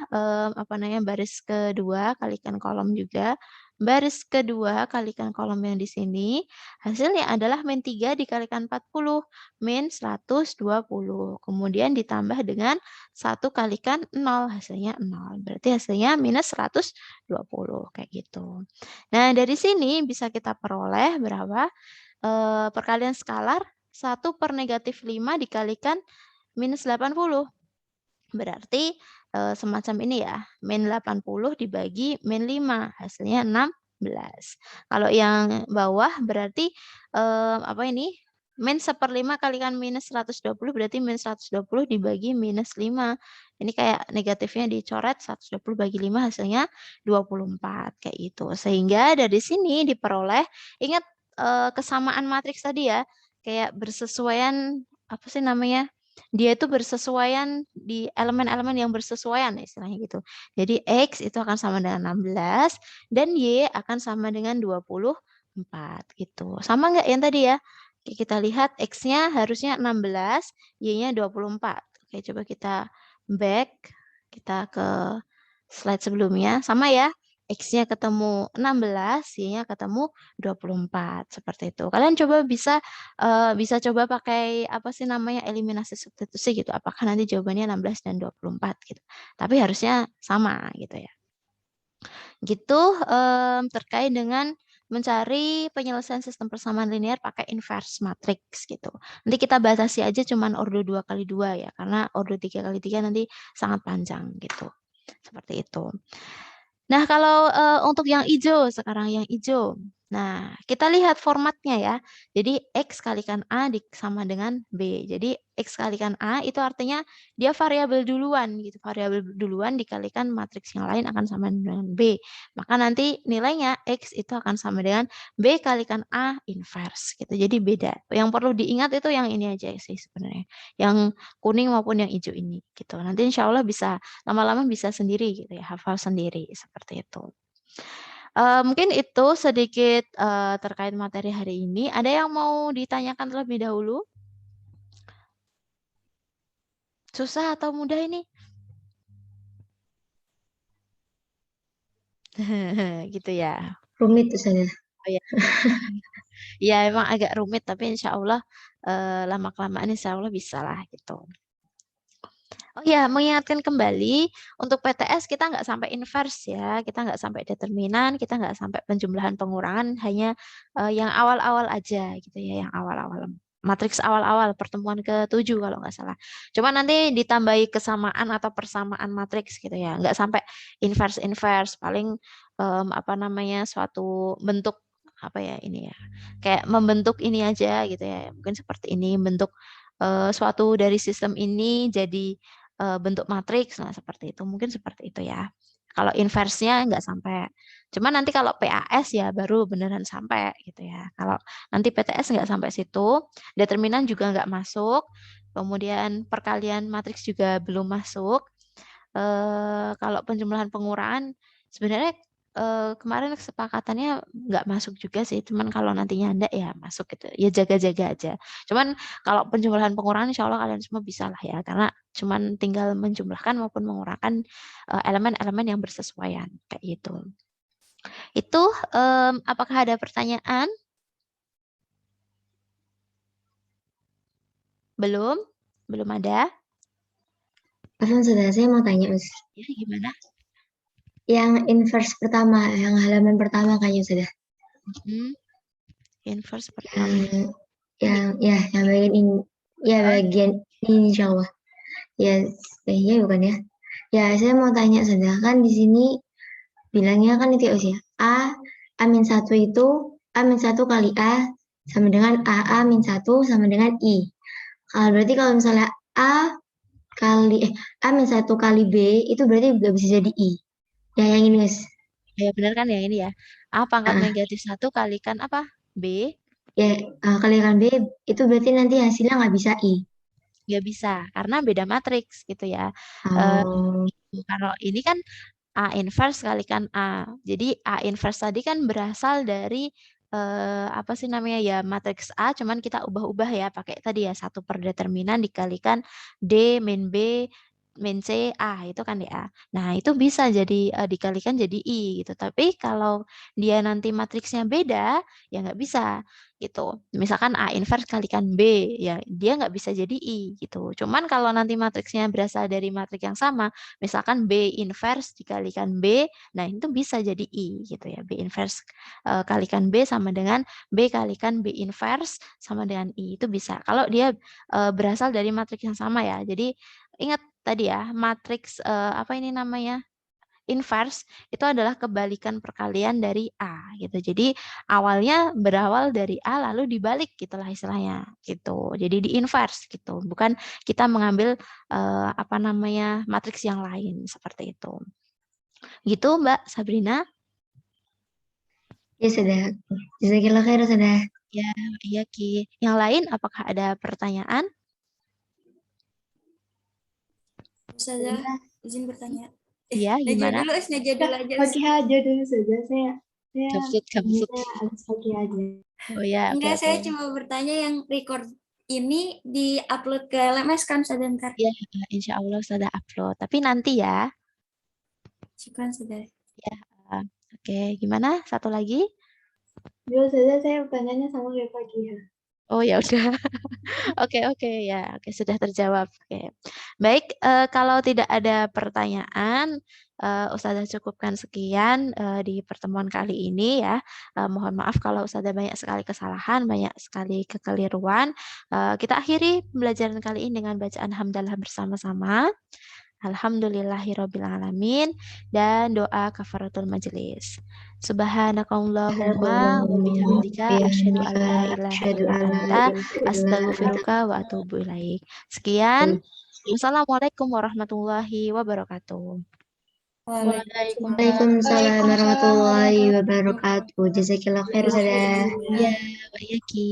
baris kedua kalikan kolom juga. Baris kedua kalikan kolom yang di sini. Hasilnya adalah min 3 dikalikan 40, min 120. Kemudian ditambah dengan 1 kalikan 0, hasilnya 0. Berarti hasilnya minus 120, kayak gitu. Nah, dari sini bisa kita peroleh berapa? Perkalian skalar 1 per negatif 5 dikalikan minus 80. Berarti semacam ini ya, min 80 dibagi min 5, hasilnya 16. Kalau yang bawah berarti min 1/5 kalikan minus 120 berarti min 120 dibagi minus 5. Ini kayak negatifnya dicoret, 120 bagi 5 hasilnya 24 kayak gitu. Sehingga dari sini diperoleh, ingat kesamaan matriks tadi ya, kayak bersesuaian apa sih namanya? Dia itu bersesuaian di elemen-elemen yang bersesuaian istilahnya gitu. Jadi X itu akan sama dengan 16 dan Y akan sama dengan 24 gitu. Sama nggak yang tadi ya? Oke, kita lihat X-nya harusnya 16, Y-nya 24. Oke, coba kita back. Kita ke slide sebelumnya. Sama ya? X-nya ketemu 16, Y-nya ketemu 24. Seperti itu. Kalian coba bisa coba pakai apa sih namanya eliminasi substitusi gitu. Apakah nanti jawabannya 16 dan 24 gitu. Tapi harusnya sama gitu ya. Gitu terkait dengan mencari penyelesaian sistem persamaan linear pakai inverse matrix gitu. Nanti kita batasi aja cuman ordo 2x2 ya, karena ordo 3x3 nanti sangat panjang gitu. Seperti itu. Nah, kalau untuk yang hijau sekarang yang hijau. Nah, kita lihat formatnya ya. Jadi X kalikan A sama dengan B. Jadi X kalikan A itu artinya dia variabel duluan gitu. Variabel duluan dikalikan matriks yang lain akan sama dengan B. Maka nanti nilainya X itu akan sama dengan B kalikan A inverse gitu. Jadi beda. Yang perlu diingat itu yang ini aja sih sebenarnya. Yang kuning maupun yang hijau ini gitu. Nanti insya Allah bisa lama-lama bisa sendiri gitu ya, hafal sendiri seperti itu. Mungkin itu sedikit terkait materi hari ini. Ada yang mau ditanyakan terlebih dahulu? Susah atau mudah ini? Gitu ya. Rumit Ustazah. Oh ya. Ya emang agak rumit tapi insya Allah lama-kelamaan insya Allah bisa lah gitu. Oh ya, mengingatkan kembali untuk PTS kita nggak sampai inverse ya, kita nggak sampai determinan, kita nggak sampai penjumlahan pengurangan, hanya yang awal-awal aja gitu ya, yang awal-awal. Matriks awal-awal pertemuan ke-7 kalau nggak salah. Cuma nanti ditambahi kesamaan atau persamaan matriks gitu ya, nggak sampai inverse-inverse, paling apa namanya suatu bentuk apa ya ini ya, kayak membentuk ini aja gitu ya, mungkin seperti ini bentuk suatu dari sistem ini jadi bentuk matriks, nah seperti itu, mungkin seperti itu ya. Kalau inversnya nggak sampai. Cuma nanti kalau PAS ya baru beneran sampai gitu ya. Kalau nanti PTS nggak sampai situ, determinan juga nggak masuk, kemudian perkalian matriks juga belum masuk. Kalau penjumlahan pengurangan sebenarnya kemarin kesepakatannya nggak masuk juga sih, cuman kalau nantinya anda ya masuk gitu, ya jaga-jaga aja. Cuman kalau penjumlahan pengurangan insya Allah kalian semua bisa lah ya, karena cuman tinggal menjumlahkan maupun mengurangkan elemen-elemen yang bersesuaian kayak gitu. Itu apakah ada pertanyaan? Belum? Belum ada? Afwan Ustazah, saya mau tanya Ustaz. Ya gimana? Yang inverse pertama, yang halaman pertama kayaknya Ustazah. Inverse pertama. Yang bagian ini, ya bagian ini insya Allah. Ya, iya bukan ya? Ya, saya mau tanya Ustazah, kan di sini bilangnya kan itu ya, A min 1 itu, A min 1 kali A sama dengan A min 1 sama dengan I. Berarti kalau misalnya A min 1 kali B, itu berarti nggak bisa jadi I. Ya, yang ini Mas. Ya benar kan ya ini ya. A pangkat Ah, negatif 1 kalikan apa? B. ya, kalikan B, itu berarti nanti hasilnya nggak bisa I. Nggak bisa karena beda matriks gitu ya. Eh, Oh, kalau ini kan A inverse kalikan A. Jadi A inverse tadi kan berasal dari apa sih namanya ya matriks A, cuman kita ubah-ubah ya pakai tadi ya satu per determinan dikalikan D min B min C A itu kan ya. Nah itu bisa jadi dikalikan jadi I gitu. Tapi kalau dia nanti matriksnya beda ya nggak bisa gitu. Misalkan A inverse kalikan B, ya dia nggak bisa jadi I gitu. Cuman kalau nanti matriksnya berasal dari matriks yang sama, misalkan B inverse dikalikan B, nah itu bisa jadi I gitu ya. B inverse kalikan B sama dengan B kalikan B inverse sama dengan I itu bisa. Kalau dia berasal dari matriks yang sama ya. Jadi ingat tadi ya, matriks apa ini namanya? Inverse itu adalah kebalikan perkalian dari A gitu. Jadi awalnya berawal dari A lalu dibalik gitulah istilahnya gitu. Jadi di inverse gitu. Bukan kita mengambil apa namanya matriks yang lain seperti itu. Gitu Mbak Sabrina? ya sudah. Jazakillah khair sudah. Ya, iya Ki. Yang lain apakah ada pertanyaan? Ustazah, izin bertanya. Iya, Najwa gimana? dulu, Najwa dulu aja. Fakihah aja dulu saja. Saya Gamsut. harus Fakihah aja. Oh ya, oke Enggak, oke. saya cuma bertanya yang record ini di-upload ke LMS kan, Ustazah, ntar. Ya, insya Allah sudah upload. Tapi nanti ya. Syukran, Ustazah. Ya, oke. Gimana? Satu lagi? Dulu saja saya bertanya sama kayak Fakihah. Oh ya udah. Oke, oke ya, oke sudah terjawab. Oke. Baik, kalau tidak ada pertanyaan, Ustazah cukupkan sekian di pertemuan kali ini ya. Mohon maaf kalau Ustazah banyak sekali kesalahan, banyak sekali kekeliruan. Kita akhiri pembelajaran kali ini dengan bacaan hamdalah bersama-sama. Alhamdulillahirabbil alamin dan doa kafaratul majelis. Subhanakallahumma wa bihamdika asyhadu an la ilaha illa anta astaghfiruka wa atubu ilaik. Sekian. Wassalamualaikum warahmatullahi wabarakatuh. Waalaikumsalam warahmatullahi wabarakatuh. Jazakillah khair, Ustazah. Ya, Mbak Yaki.